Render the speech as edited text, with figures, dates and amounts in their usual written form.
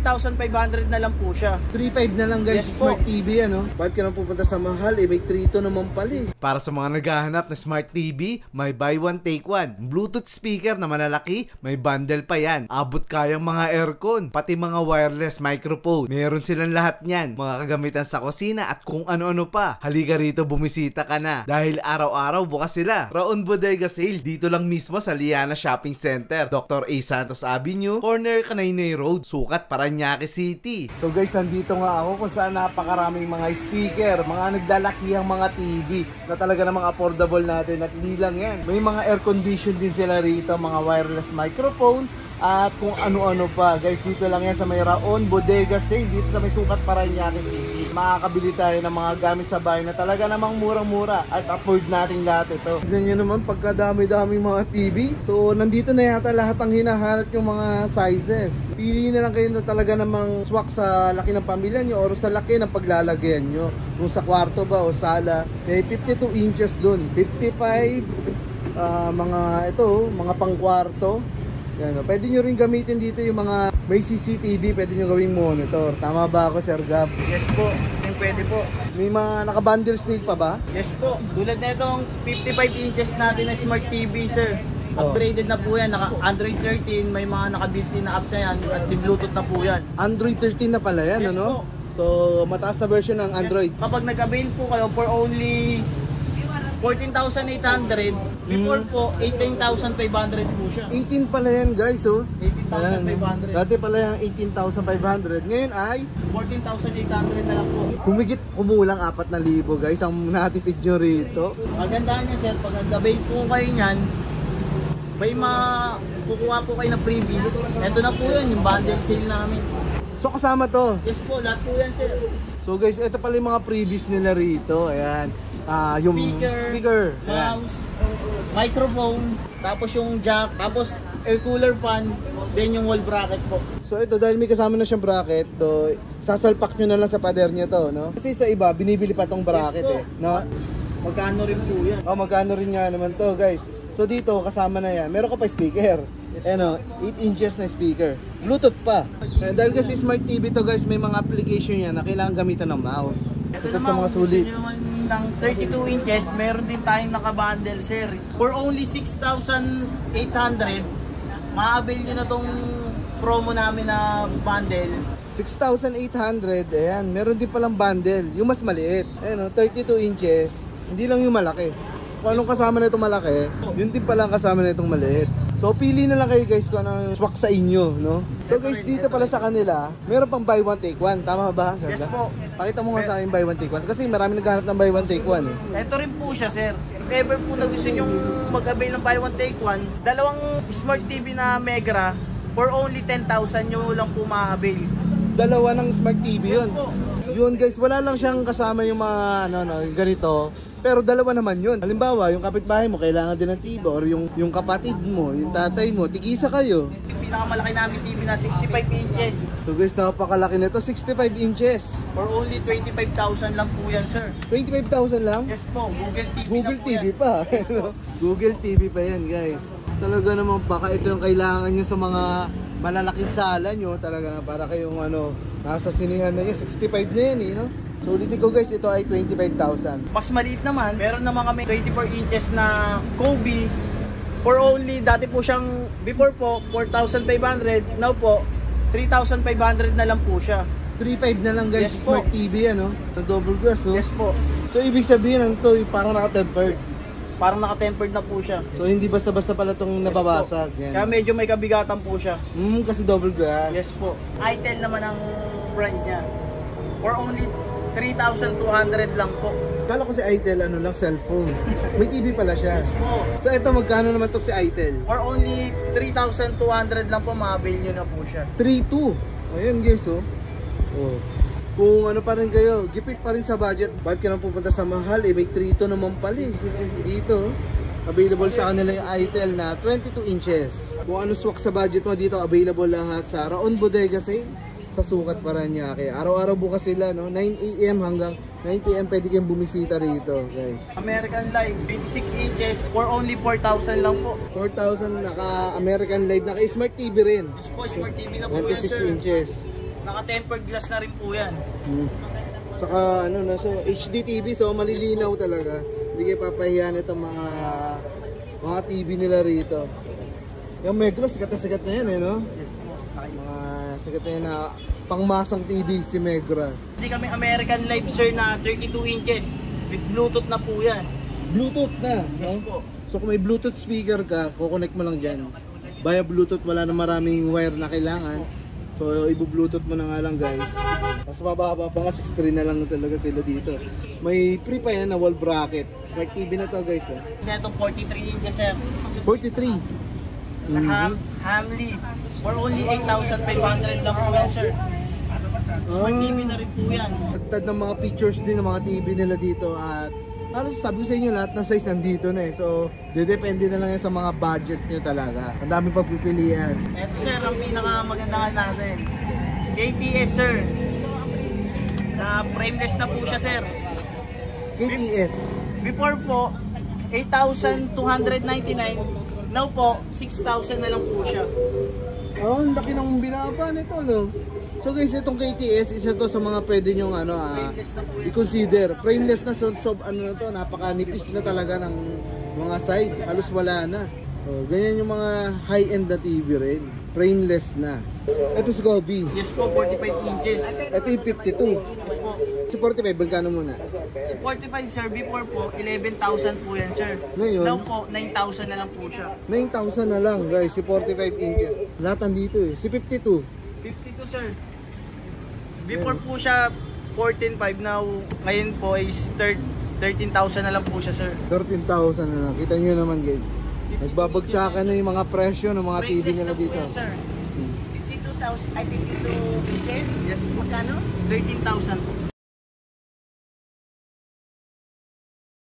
3,500 na lang po siya. 3.5 na lang guys, Yes Smart po. TV ano. Bakit ka nang pupunta sa mahal? May 3.2 naman pala. Para sa mga naghahanap na Smart TV, may buy one take one. Bluetooth speaker na malalaki, may bundle pa yan. Abot kayang mga aircon, pati mga wireless microphone. Meron silang lahat niyan. Mga kagamitan sa kusina at kung ano-ano pa. Halika rito, bumisita ka na. Dahil araw-araw bukas sila. Raon Bodega Sale, dito lang mismo sa Liana Shopping Center, Dr. A. Santos Avenue, corner Kanaynay Road, Sukat, Parañaque City. So guys, nandito nga ako kung saan napakaraming mga speaker, mga naglalakihang mga TV na talaga namang affordable natin at hindi lang yan. May mga air condition din sila rito, mga wireless microphone at kung ano-ano pa. Guys, dito lang yan sa may Raon Bodega Sale, dito sa may Sukat, Parañaque City. Makakabili tayo ng mga gamit sa bahay na talaga namang murang-mura at afford nating lahat ito. Tignan nyo naman pagkadami-daming mga TV. So nandito na yata lahat ang hinahanap yung mga sizes. Pili na lang kayo na talaga namang swak sa laki ng pamilya nyo or sa laki ng paglalagyan nyo. Kung sa kwarto ba o sala, may 52 inches dun, 55 mga pangkwarto. Yan, pwede nyo rin gamitin dito yung mga may CCTV, pwede nyo gawing monitor. Tama ba ako, Sir Gab? Yes po, yung pwede po. May mga naka-bundle sale pa ba? Yes po, tulad na itong 55 inches natin na Smart TV, sir. Upgraded na po yan, naka Android 13, may mga naka-built-in na apps na yan at Bluetooth na po yan. Android 13 na pala yan, Yes ano? po. So, mataas na version ng Android. Yes. Kapag nag-avail po kayo for only 14,800, before po 18,500 po siya. 18 pala yan guys, oh. 18,500. Dati pala yung 18,500. Ngayon ay 14,800 na lang po. humigit kumulang 4,000 guys ang natipid nyo rito. Magandaan niya, sir, pag nag-avail po kayo niyan, may kukuha po kayo ng freebies. Ito na po yun, yung bundle sale namin. So kasama to. Yes po, lahat po yan, sir. So guys, ito pala yung mga freebies nila rito. Ayan. Yung speaker, mouse, microphone, tapos yung jack, tapos air cooler fan, then yung wall bracket po. So ito, dahil may kasama na siyang bracket, to sasalpak nyo na lang sa pader nyo to, no? Kasi sa iba, binibili pa tong bracket, Yes po. no? Magkano rin po yan? Oh, magkano rin nga naman to, guys. So dito, kasama na yan. Meron ka pa speaker. Ano, 8 inches na speaker. Bluetooth pa. Dahil kasi Smart TV to, guys, may mga application yan na kailangan gamitan ng mouse. Ito Sa naman, mga sulit. gusto nyo naman ng 32 inches, meron din tayong nakabundle, sir. For only 6,800, ma-avail nyo na tong promo namin na bundle. 6,800, ayan, meron din palang bundle, yung mas maliit. Ayan, 32 inches, hindi lang yung malaki. Kung anong kasama na itong malaki, yun din palang kasama na itong maliit. So pili na lang kayo guys kung anong swak sa inyo, no? So guys, dito pala sa kanila, meron pang buy one take one, tama ba? Yes po. Pakita mo nga sa akin buy one take one, kasi marami naghahanap ng buy one take one eh. Ito rin po siya, sir. If ever po na gusto nyong mag-avail ng buy one take one, dalawang Smart TV na Megra, for only 10,000 nyo lang po ma-avail. Dalawa ng Smart TV yun. Yes po. Yun guys, wala lang siyang kasama yung mga ganito. Pero dalawa naman yun. Halimbawa, yung kapitbahay mo kailangan din ng TV or yung kapatid mo, yung tatay mo, tigisa kayo. Yung pinakamalaki namin TV na 65 inches. So guys, napakalaki nito, 65 inches. For only 25,000 lang po yan, sir. 25,000 lang? Yes po, Google TV Google na po TV yan. pa. Google TV pa yan guys. Talaga naman baka ito yung kailangan nyo sa mga malalaking sala nyo. Talaga na para kayong nasa sinihan na yun. 65 na yan eh, no? So ulitin ko guys, ito ay 25,000. Mas maliit naman, meron naman kami 24 inches na Kobe. For only, dati po siyang, before po, 4,500. Now po, 3,500 na lang po siya. 3.5 na lang guys, Yes po. Smart TV yan, no? Sa double glass, no? Yes po. So ibig sabihin, ano to, parang naka-tempered. Parang naka-tempered na po siya. So hindi basta-basta pala itong nababasag. Yan. Kaya medyo may kabigatan po siya. Kasi double glass. Yes po. Itel naman ang brand niya. For only 3,200 lang po. Kala ko si Itel, lang, cellphone. May TV pala siya. Yes po. So ito, magkano naman to si Itel? For only 3,200 lang po, ma-avail nyo na po siya. 3.2. Ayan guys, oh. Kung ano pa rin kayo, gipit pa rin sa budget, bakit ka nang pupunta sa mahal? May 3.2 naman pala eh. Dito, available sa kanila yung Itel na 22 inches. Kung ano swak sa budget mo dito, available lahat sa Raon Bodega Sale sa Sukat, Parañaque. Araw-araw bukas sila, no? 9 AM hanggang 9 PM pwede kayong bumisita rito, guys. American Live, 26 inches, for only 4,000 lang po. 4,000 naka American Live, naka Smart TV rin. Yes po, Smart TV na po yan, 26 sir. inches. Naka-tempered glass na rin po yan. Saka ano na, so HD TV, so malilinaw talaga. Hindi kayo papahiyan itong mga TV nila rito. Yung Megro, sikat na yan eh, no? Yes po. Mga sikat na yan na pangmasang TV si Megra. Hindi kami American Live sir na 32 inches. With Bluetooth na po yan. Bluetooth na, Yes no? po. So kung may Bluetooth speaker ka, kukonect mo lang dyan. Via Bluetooth, wala na maraming wire na kailangan. So ibu-Bluetooth mo na nga lang guys. Mas mababa pa nga, 6.3 na lang talaga sila dito. May free pa yan na wall bracket. Smart TV na to guys. Ito 43 inches sir. 43. Na Hamley. For only 8,500 lang po yan sir. Smart TV na rin po yan. At ng mga pictures din ng mga TV nila dito at halos sabi ko sa inyo lahat ng size nandito na eh. So, depende na lang yan sa mga budget nyo talaga. Ang dami pagpipilian. Ito sir, ang pinakamagandang natin. KTS sir. Na frameless na po siya sir. KTS. Before po, 8,299. Now po, 6,000 na lang po siya. Oh, ang laki ng binaba nito, no? So guys, itong KTS, isa to sa mga pwede nyong Frameless na po yan. i-consider. Frameless na, so ano na to, napakanipis na talaga ng mga side. Halos wala na. Oh, ganyan yung mga high-end na TV rin. Frameless na. Ito si Gobi. Yes po, 45 inches. Ito yung 52. Yes po. Si 45, magkano muna? Si 45 sir, before po, 11,000 po yan sir. Ngayon? Now po, 9,000 na lang po siya. 9,000 na lang guys, si 45 inches. Lahat andito eh. Si 52. 52 sir. Before po siya 14,500, now ngayon po is 13,000 na lang po siya sir. 13,000 na lang. Kita nyo naman guys. Nagbabagsakan na yung mga presyo ng mga TV Frameless nila na po dito. yan, sir. 52,000, ay 52 inches? Yes, magkano? 13,000 po.